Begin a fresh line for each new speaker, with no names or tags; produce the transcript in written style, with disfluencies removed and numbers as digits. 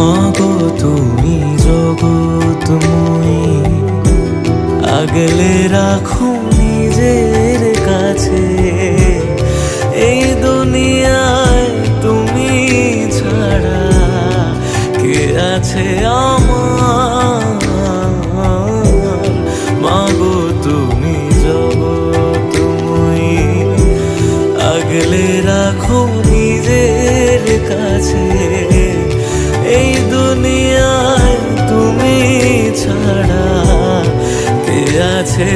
মাগো তুমি জগৎময়ী, আগলে রাখো নিজের কাছে। এই দুনিয়ায় তুমি ছাড়া কে আছে আমার? মাগো তুমি জগৎময়ী, আগলে রাখো নিজের কাছে। এই দুনিয়ায় তুমি ছাড়া কে আছে?